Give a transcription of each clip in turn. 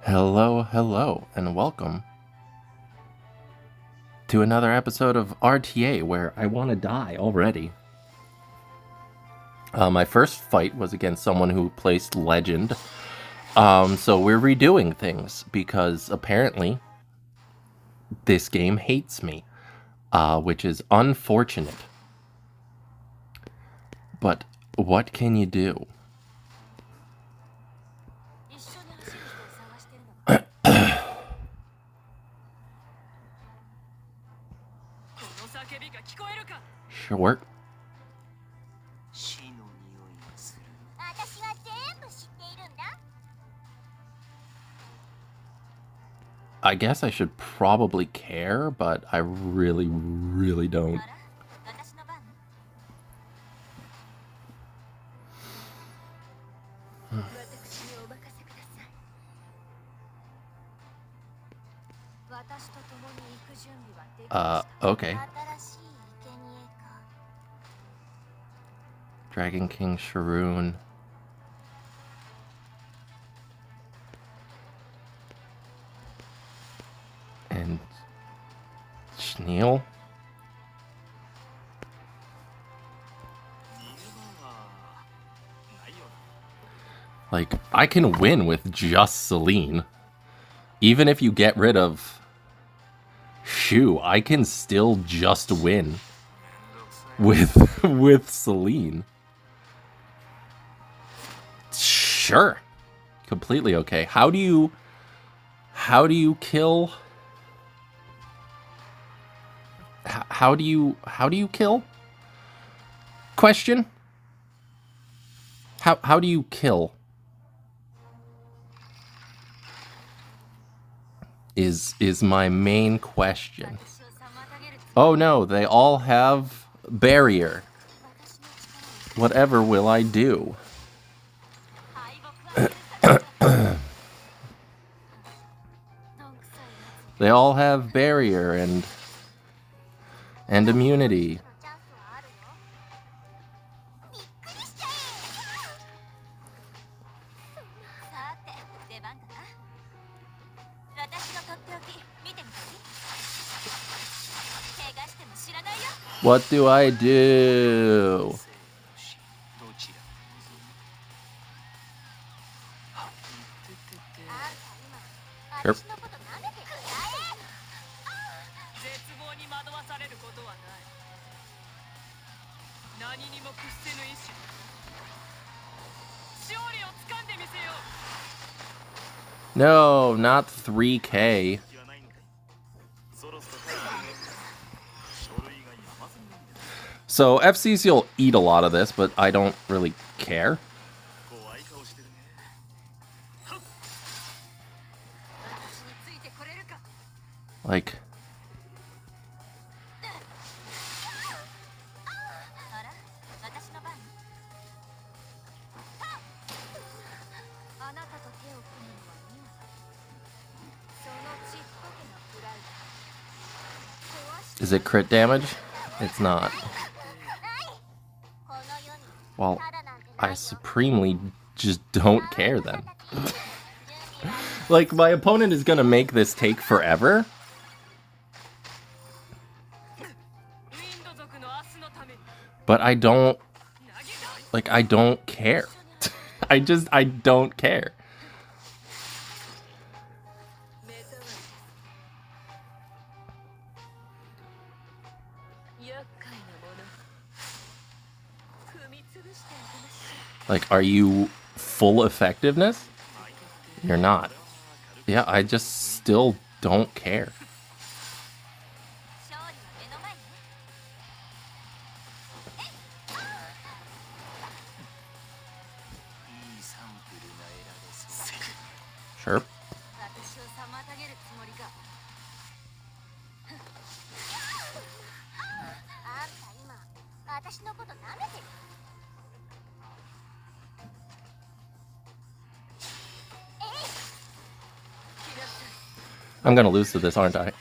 Hello, hello, and welcome to another episode of RTA where I want to die already. My first fight was against someone who placed Legend, so we're redoing things because apparently this game hates me, which is unfortunate. But what can you do? Sure. I guess I should probably care, but I really don't. Okay. Dragon King Sharoon. And Schneel. Like, I can win with just Celine. Even if you get rid of Shu, I can still just win with Celine. Sure. Completely okay. How do you kill? How do you kill? Question? How do you kill? Is my main question. Oh no, they all have barrier. Whatever will I do? They all have barrier and immunity. What do I do? Sure. No, not 3K. So FCC will eat a lot of this, but I don't really care. Is it crit damage? It's not. Well, I supremely just don't care then. Like, my opponent is gonna make this take forever. But I don't... Like, I don't care. I don't care. Like, are you full effectiveness? You're not. Yeah, I just still don't care. Sure. I'm gonna lose to this, aren't I?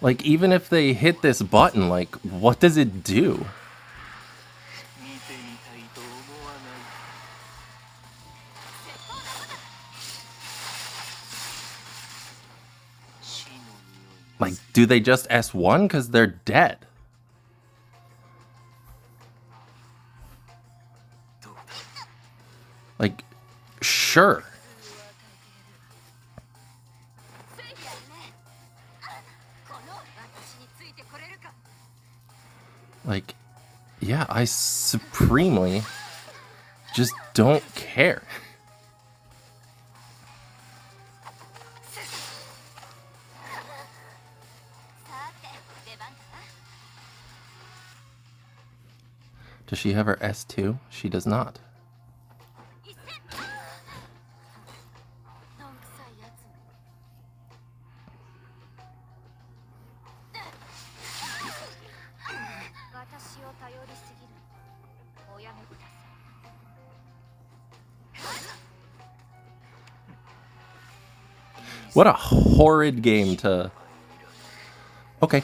Like, even if they hit this button, like, what does it do? Like, do they just S1 because they're dead? Like, sure. Like, yeah, I supremely just don't care. Does she have her S2? She does not. What a horrid game to... Okay.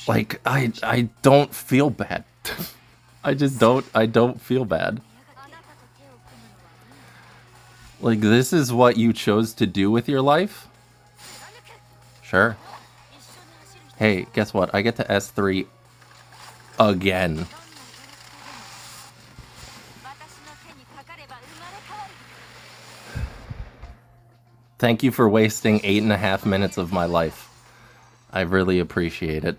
Like, I don't feel bad. I don't feel bad. Like, this is what you chose to do with your life? Sure. Hey, guess what? I get to S3 again. Thank you for wasting 8.5 minutes of my life. I really appreciate it.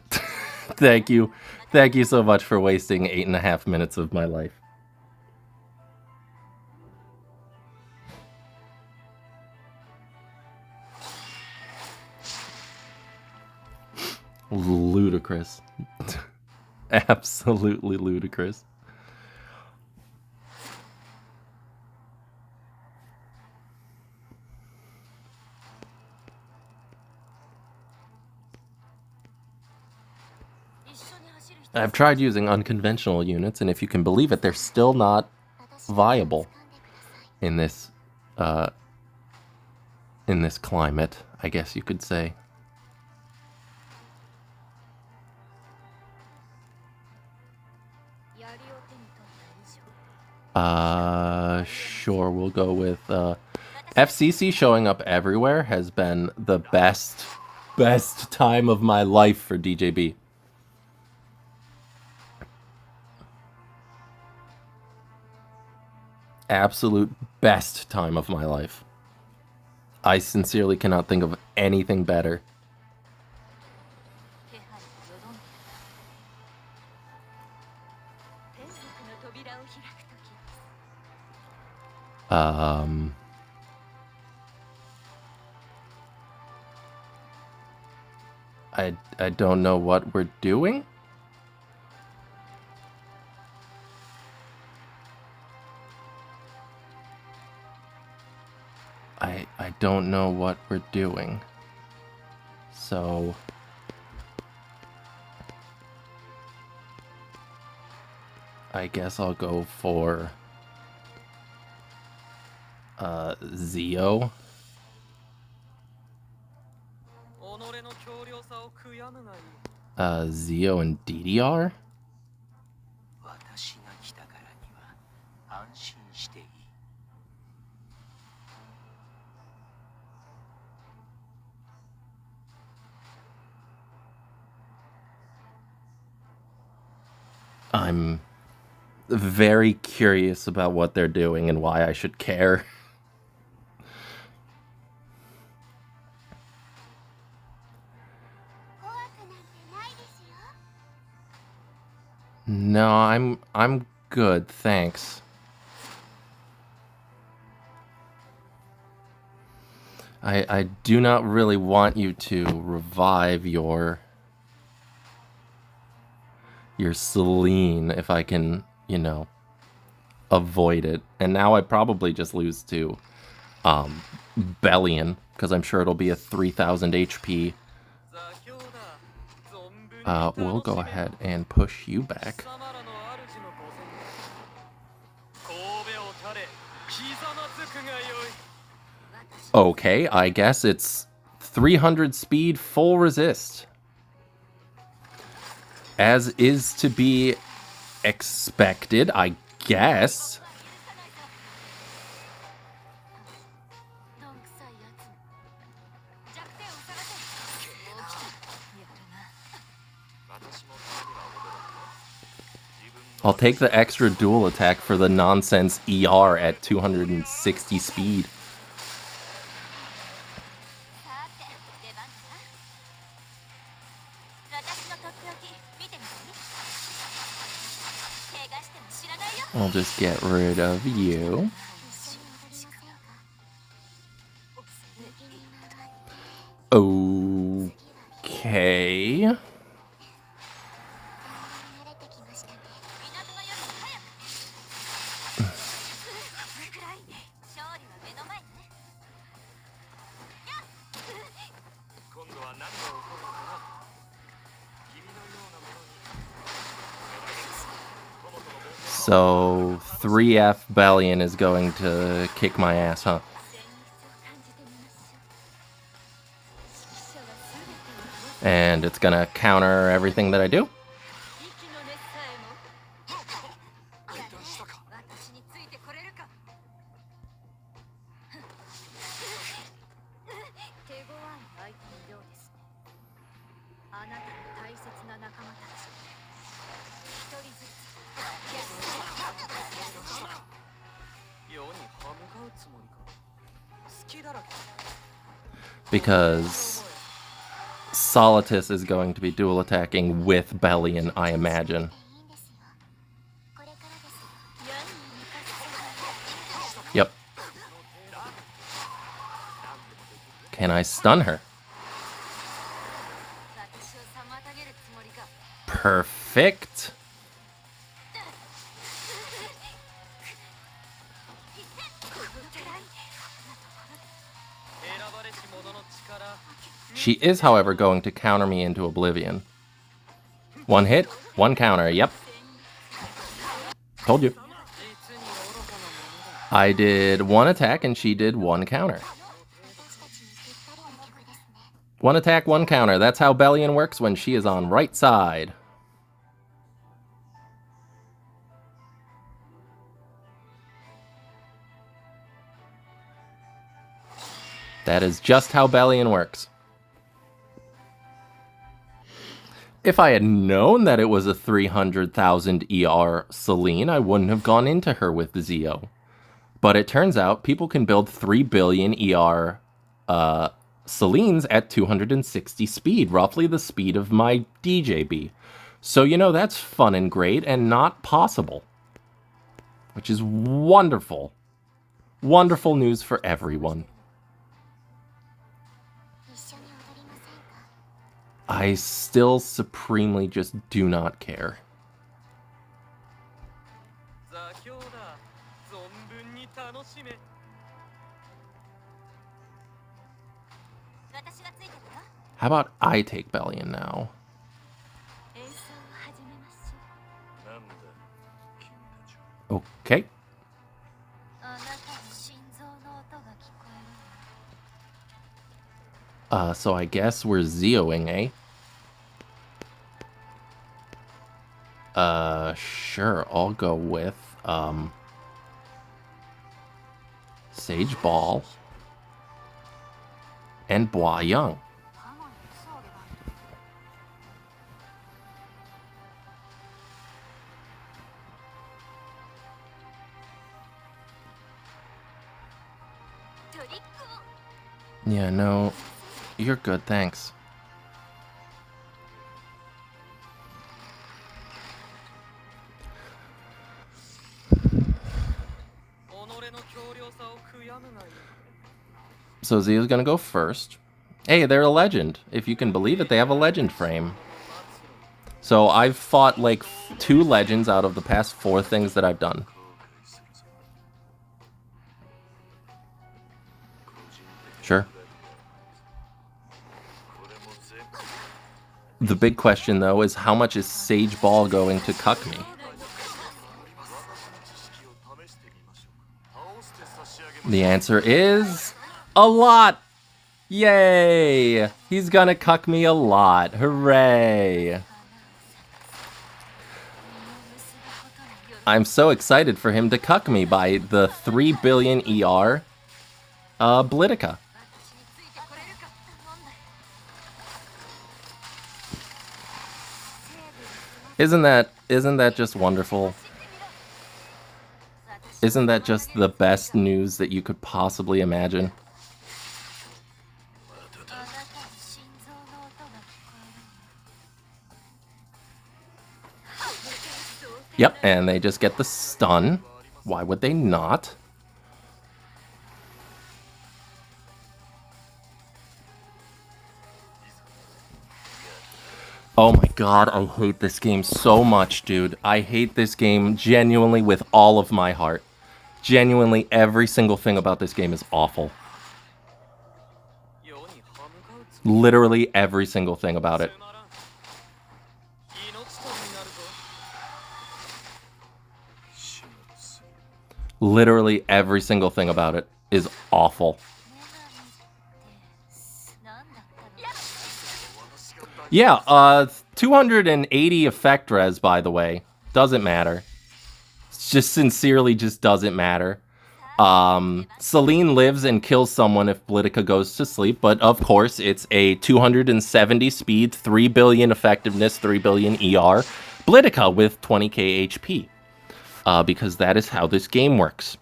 Thank you. Thank you so much for wasting 8.5 minutes of my life. Ludicrous. Absolutely ludicrous. I've tried using unconventional units, and if you can believe it, they're still not viable in this climate, I guess you could say. Sure, we'll go with FCC showing up everywhere has been the best time of my life for DJB. Absolute best time of my life. I sincerely cannot think of anything better. I don't know what we're doing. I don't know what we're doing. So I guess I'll go for Zio. Zio and DDR? I'm very curious about what they're doing and why I should care. No, I'm good, thanks. I do not really want you to revive your Celine if I can, you know, avoid it. And now I probably just lose to Bellion, because I'm sure it'll be a 3000 HP. We'll go ahead and push you back. Okay, I guess it's 300 speed, full resist. As is to be expected, I guess. I'll take the extra dual attack for the nonsense ER at 260 speed. I'll just get rid of you. Okay. So 3F Bellion is going to kick my ass, huh? And it's gonna counter everything that I do? Because Solitus is going to be dual attacking with Bellion, I imagine. Yep. Can I stun her? Perfect. She is, however, going to counter me into oblivion. One hit, one counter, yep. Told you. I did one attack and she did one counter. One attack, one counter. That's how Bellion works when she is on right side. That is just how Bellion works. If I had known that it was a 300,000 ER Celine, I wouldn't have gone into her with Zio. But it turns out people can build 3 billion ER Celines at 260 speed, roughly the speed of my DJB. So, you know, that's fun and great and not possible. Which is wonderful. Wonderful news for everyone. I still supremely just do not care. How about I take Bellion now? Okay. So I guess we're Zeoing, eh? Sure, I'll go with, Sage Ball and Bois Young. Yeah, no, you're good, thanks. So Zio's gonna go first. Hey, they're a legend. If you can believe it, they have a legend frame. So I've fought like 2 legends out of the past 4 things that I've done. Sure. The big question, though, is how much is Sage Ball going to cuck me? The answer is a lot! Yay! He's gonna cuck me a lot. Hooray! I'm so excited for him to cuck me by the 3 billion ER Blitica. Isn't that just wonderful? Isn't that just the best news that you could possibly imagine? Yep, and they just get the stun. Why would they not? Oh my god, I hate this game so much, dude. I hate this game genuinely with all of my heart. Genuinely, every single thing about this game is awful. Literally every single thing about it. Literally every single thing about it is awful. Yeah, 280 effect res, by the way. Doesn't matter. Just sincerely just doesn't matter. Celine lives and kills someone if Blitica goes to sleep, but of course it's a 270 speed, 3 billion effectiveness, 3 billion ER Blitica with 20k HP. Because that is how this game works.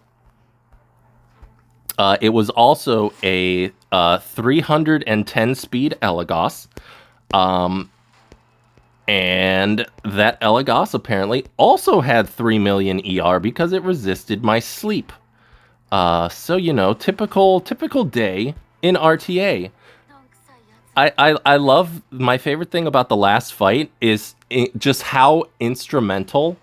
It was also a 310 speed Elagos. And that Elagos apparently also had 3 million ER because it resisted my sleep. So, you know, typical day in RTA. I love, my favorite thing about the last fight is just how instrumental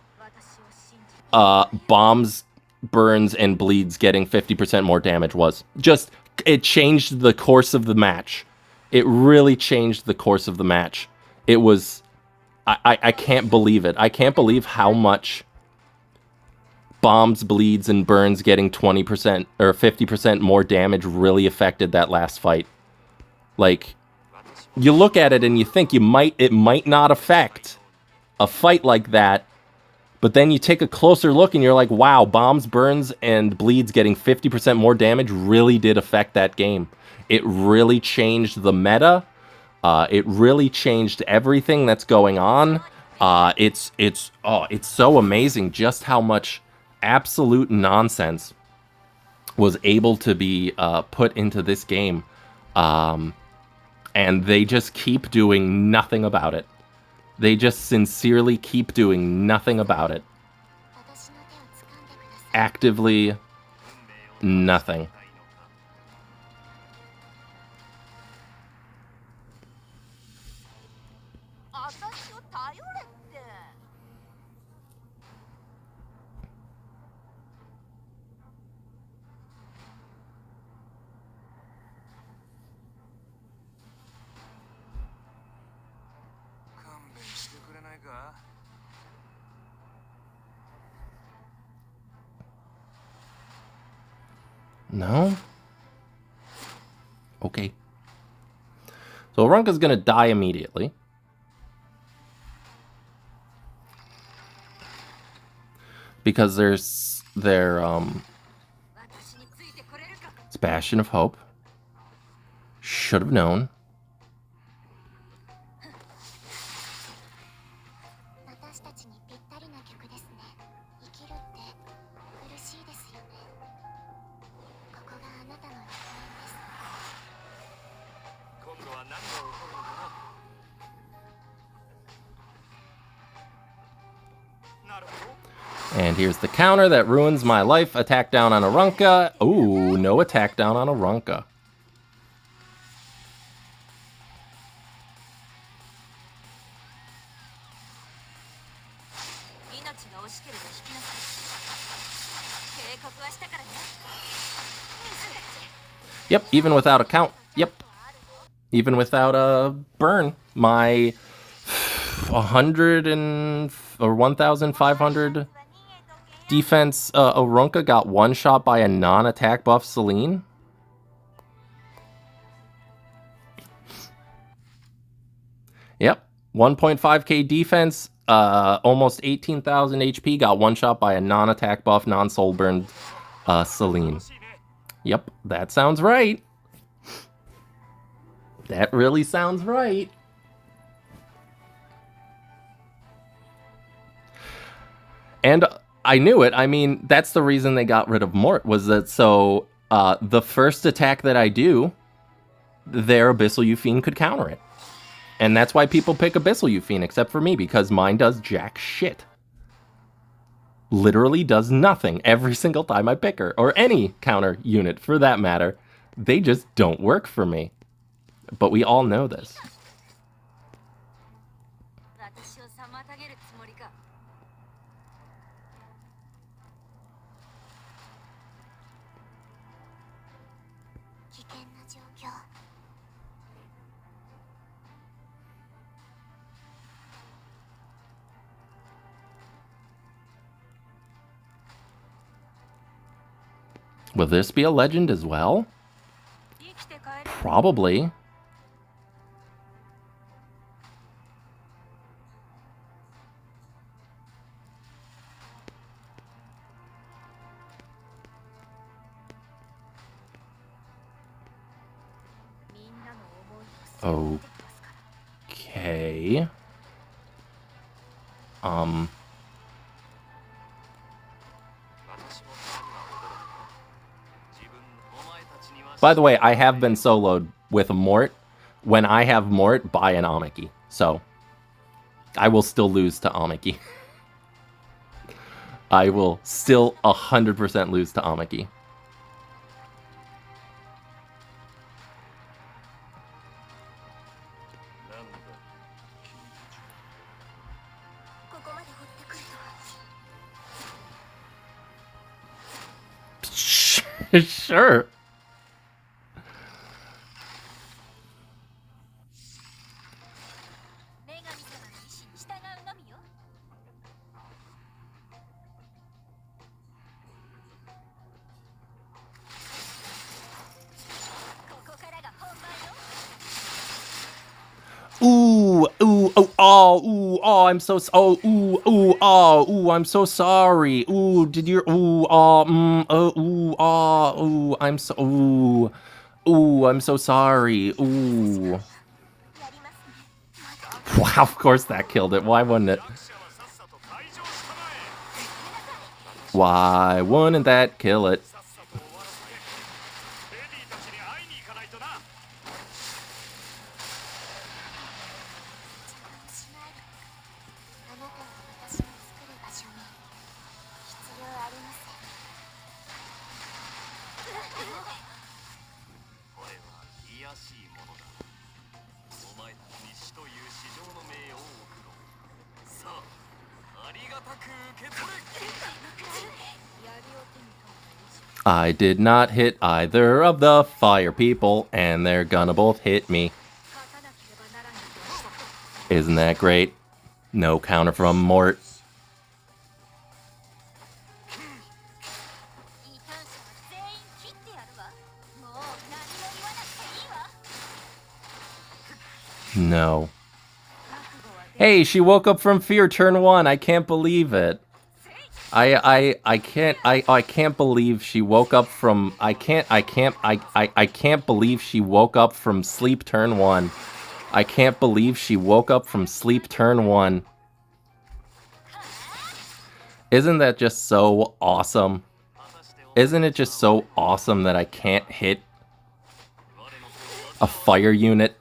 bombs, burns, and bleeds getting 50% more damage was. Just, it changed the course of the match. It really changed the course of the match. It was, I can't believe it. I can't believe how much bombs, bleeds, and burns getting 20% or 50% more damage really affected that last fight. Like, you look at it and you think it might not affect a fight like that, but then you take a closer look and you're like, wow, bombs, burns, and bleeds getting 50% more damage really did affect that game. It really changed the meta. It really changed everything that's going on. It's so amazing just how much absolute nonsense was able to be put into this game. And they just keep doing nothing about it. They just sincerely keep doing nothing about it. Actively nothing. No? Okay. So Arunka's gonna die immediately. Because there's their it's Bastion of Hope. Should have known. And here's the counter that ruins my life. Attack down on Arunka. Ooh, no attack down on Arunka. Yep, even without a count. Yep. Even without a burn, my 1,500 defense Arunka got one shot by a non-attack buff Celine. Yep, 1.5k defense, almost 18,000 HP, got one shot by a non-attack buff, non-soul burned Celine. Yep, that sounds right. That really sounds right. And I knew it. I mean, that's the reason they got rid of Mort, was that so the first attack that I do, their Abyssal Euphine could counter it. And that's why people pick Abyssal Euphine, except for me, because mine does jack shit. Literally does nothing every single time I pick her, or any counter unit for that matter. They just don't work for me. But we all know this. Will this be a legend as well? Probably. Okay. By the way, I have been soloed with Mort. When I have Mort, buy an Amiki. So, I will still lose to Amiki. I will still 100% lose to Amiki. Sure. I'm so I'm so sorry. Ooh, did you I'm so I'm so sorry. Ooh. Wow, of course that killed it. Why wouldn't it? Why wouldn't that kill it? I did not hit either of the fire people, and they're gonna both hit me. Isn't that great? No counter from Mort. No. Hey, she woke up from fear turn 1. I can't believe it. I can't believe she woke up from I can't believe she woke up from sleep turn 1. I can't believe she woke up from sleep turn 1. Isn't that just so awesome? Isn't it just so awesome that I can't hit a fire unit?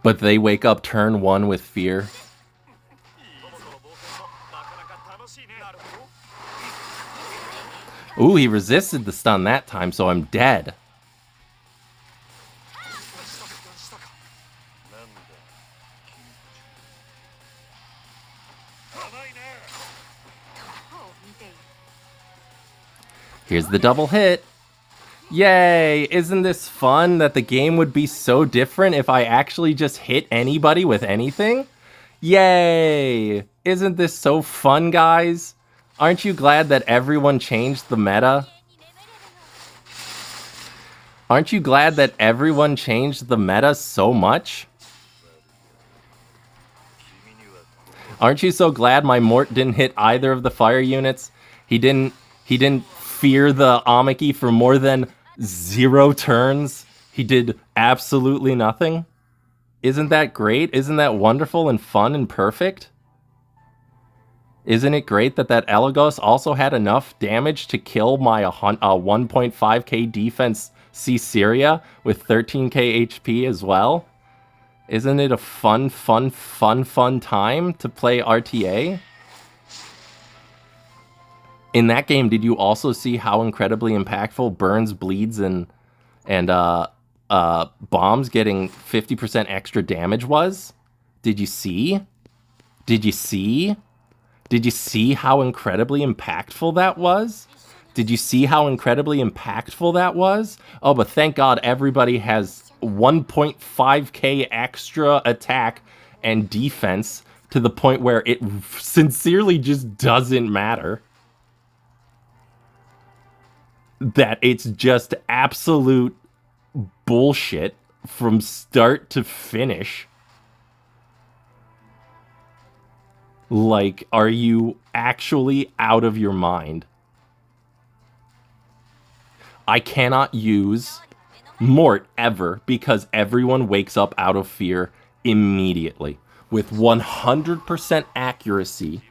But they wake up turn 1 with fear. Ooh, he resisted the stun that time, so I'm dead. Here's the double hit. Yay! Isn't this fun that the game would be so different if I actually just hit anybody with anything? Yay! Isn't this so fun, guys? Aren't you glad that everyone changed the meta? Aren't you glad that everyone changed the meta so much? Aren't you so glad my Mort didn't hit either of the fire units? He didn't fear the Amiki for more than 0 turns. He did absolutely nothing. Isn't that great? Isn't that wonderful and fun and perfect? Isn't it great that that Elagos also had enough damage to kill my 1.5k defense Caesarea with 13k HP as well? Isn't it a fun time to play RTA? In that game, did you also see how incredibly impactful burns, bleeds, and bombs getting 50% extra damage was? Did you see? Did you see? Did you see how incredibly impactful that was? Did you see how incredibly impactful that was? Oh, but thank God everybody has 1.5k extra attack and defense to the point where it sincerely just doesn't matter. That it's just absolute bullshit from start to finish. Like, are you actually out of your mind? I cannot use Mort ever because everyone wakes up out of fear immediately. With 100% accuracy,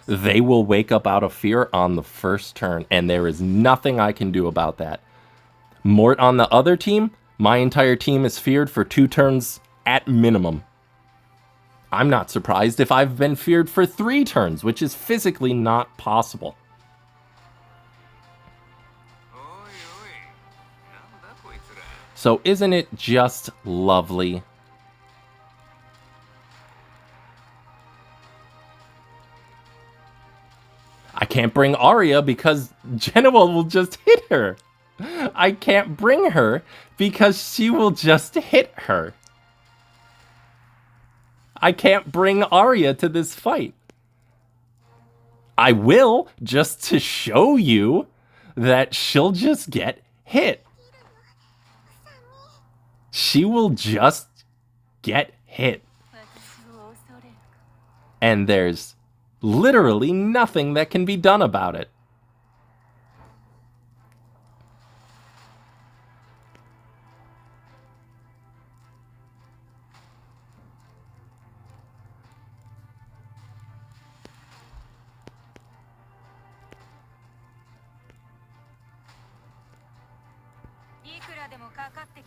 they will wake up out of fear on the first turn, and there is nothing I can do about that. Mort on the other team, my entire team is feared for 2 turns at minimum. I'm not surprised if I've been feared for 3 turns, which is physically not possible. So isn't it just lovely? I can't bring Arya because Genoa will just hit her. I can't bring her because she will just hit her. I can't bring Arya to this fight. I will, just to show you that she'll just get hit. She will just get hit. And there's literally nothing that can be done about it.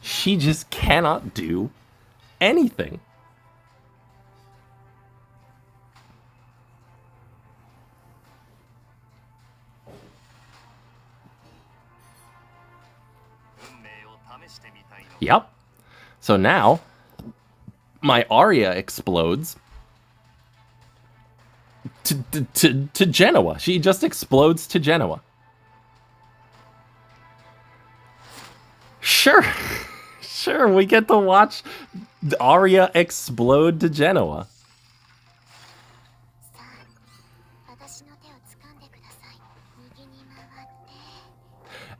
She just cannot do anything. Yep. So now, my Arya explodes to Genoa. She just explodes to Genoa. Sure. Sure, we get to watch Arya explode to Genoa.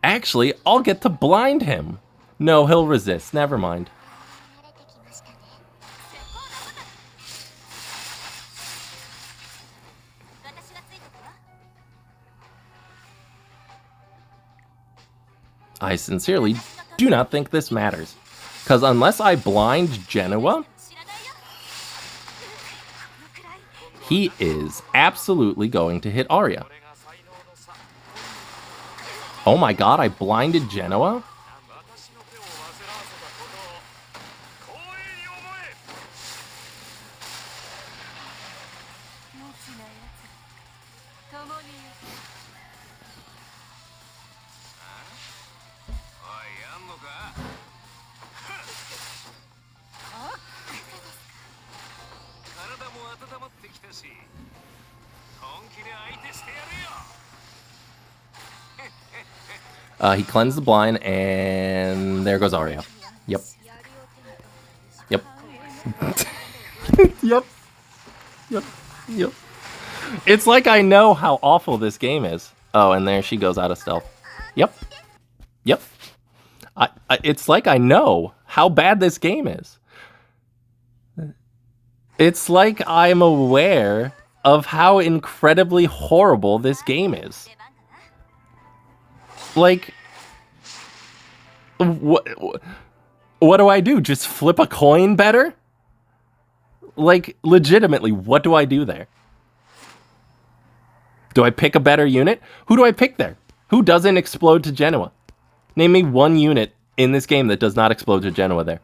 Actually, I'll get to blind him. No, he'll resist. Never mind. I sincerely do not think this matters. Because unless I blind Genoa, he is absolutely going to hit Arya. Oh my god, I blinded Genoa? He cleansed the blind, and there goes Arya. Yep. Yep. Yep. Yep. Yep. It's like I know how awful this game is. Oh, and there she goes out of stealth. Yep. Yep. It's like I know how bad this game is. It's like I'm aware of how incredibly horrible this game is. Like, what do I do? Just flip a coin better? Like, legitimately, what do I do there? Do I pick a better unit? Who do I pick there? Who doesn't explode to Genoa? Name me one unit in this game that does not explode to Genoa there.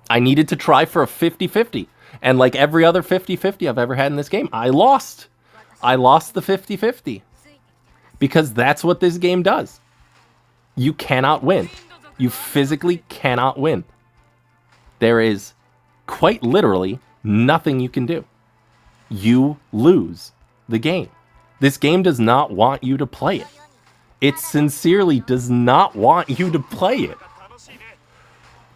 I needed to try for a 50-50. And like every other 50-50 I've ever had in this game, I lost. I lost the 50-50. Because that's what this game does. You cannot win. You physically cannot win. There is quite literally nothing you can do. You lose the game. This game does not want you to play it. It sincerely does not want you to play it.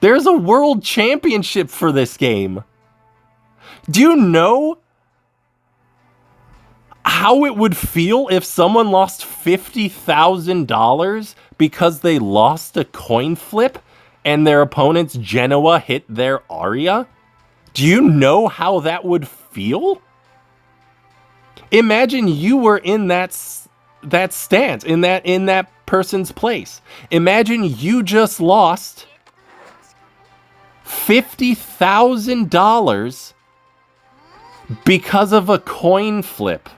There's a world championship for this game. Do you know how it would feel if someone lost $50,000 because they lost a coin flip and their opponent's Genoa hit their Arya? Do you know how that would feel? Imagine you were in that stance, in that person's place. Imagine you just lost $50,000 because of a coin flip.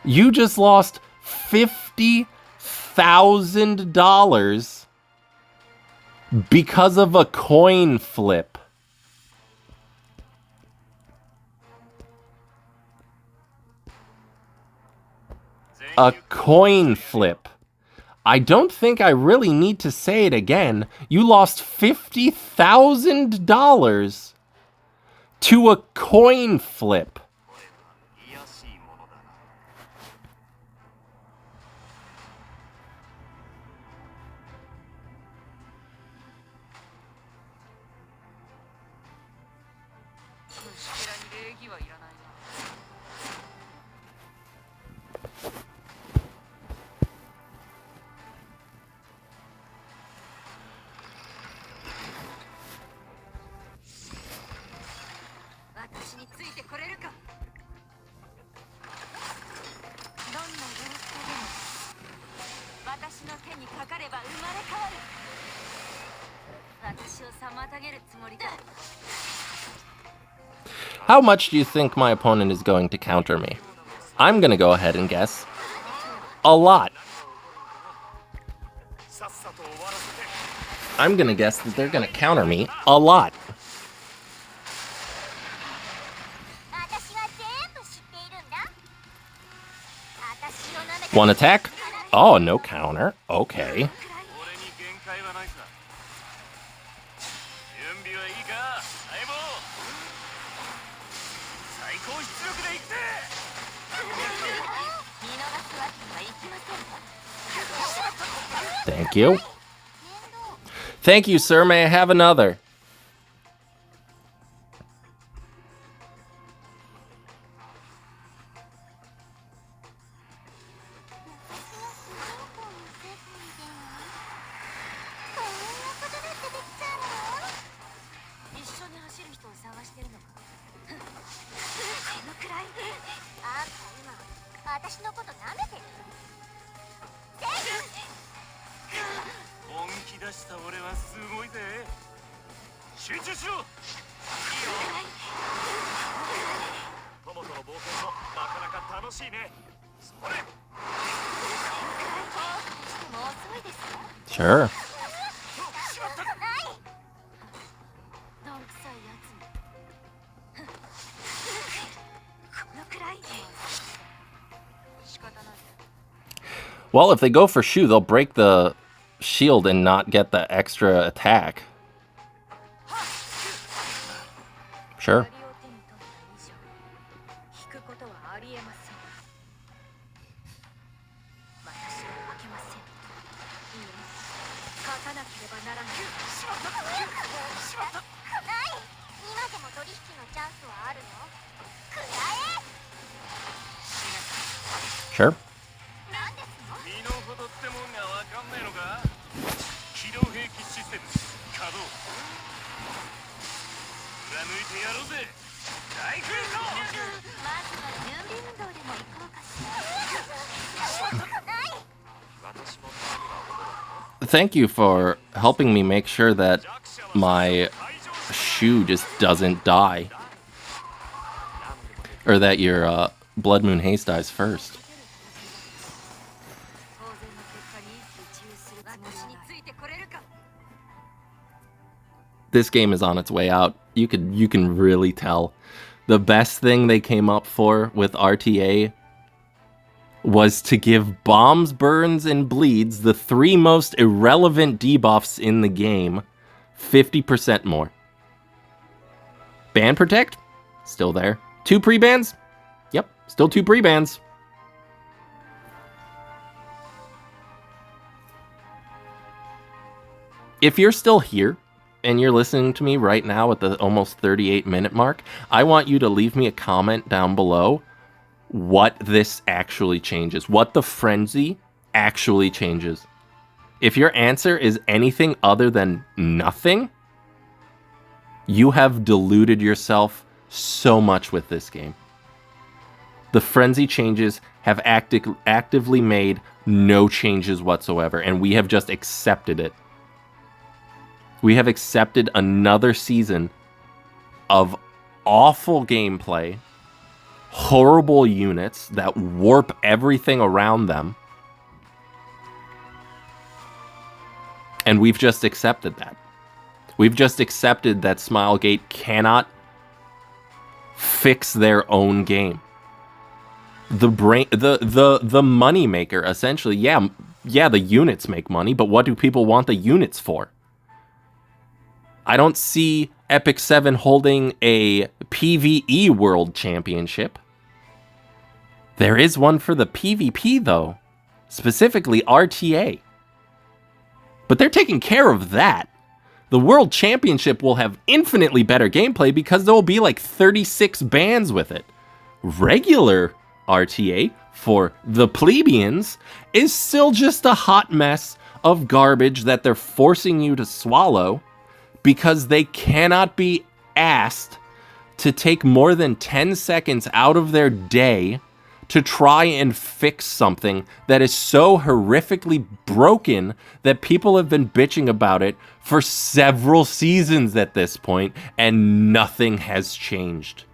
You just lost $50,000 because of a coin flip. A coin flip. I don't think I really need to say it again. You lost $50,000 to a coin flip. How much do you think my opponent is going to counter me? I'm going to go ahead and guess a lot. I'm going to guess that they're going to counter me a lot. One attack? Oh, no counter. Okay. Thank you. Thank you, sir. May I have another? Sure. Well, if they go for Shu, they'll break the shield and not get the extra attack. Sure. Sure. Thank you for helping me make sure that my Shu just doesn't die. Or that your Blood Moon Haste dies first. This game is on its way out. You can really tell. The best thing they came up for with RTA was to give Bombs, Burns, and Bleeds, the 3 most irrelevant debuffs in the game, 50% more. Ban Protect? Still there. 2 pre-bans? Yep, still 2 pre-bans. If you're still here, and you're listening to me right now at the almost 38-minute mark, I want you to leave me a comment down below what this actually changes, what the frenzy actually changes. If your answer is anything other than nothing, you have deluded yourself so much with this game. The frenzy changes have actively made no changes whatsoever, and we have just accepted it. We have accepted another season of awful gameplay, horrible units that warp everything around them, and we've just accepted that. We've just accepted that Smilegate cannot fix their own game. The money maker, essentially, yeah, the units make money, but what do people want the units for? I don't see EpicSeven holding a PvE World Championship. There is one for the PvP, though. Specifically, RTA. But they're taking care of that. The World Championship will have infinitely better gameplay because there will be like 36 bans with it. Regular RTA, for the plebeians, is still just a hot mess of garbage that they're forcing you to swallow, because they cannot be asked to take more than 10 seconds out of their day to try and fix something that is so horrifically broken that people have been bitching about it for several seasons at this point, and nothing has changed.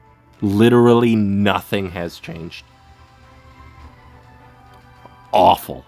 Literally nothing has changed. Awful.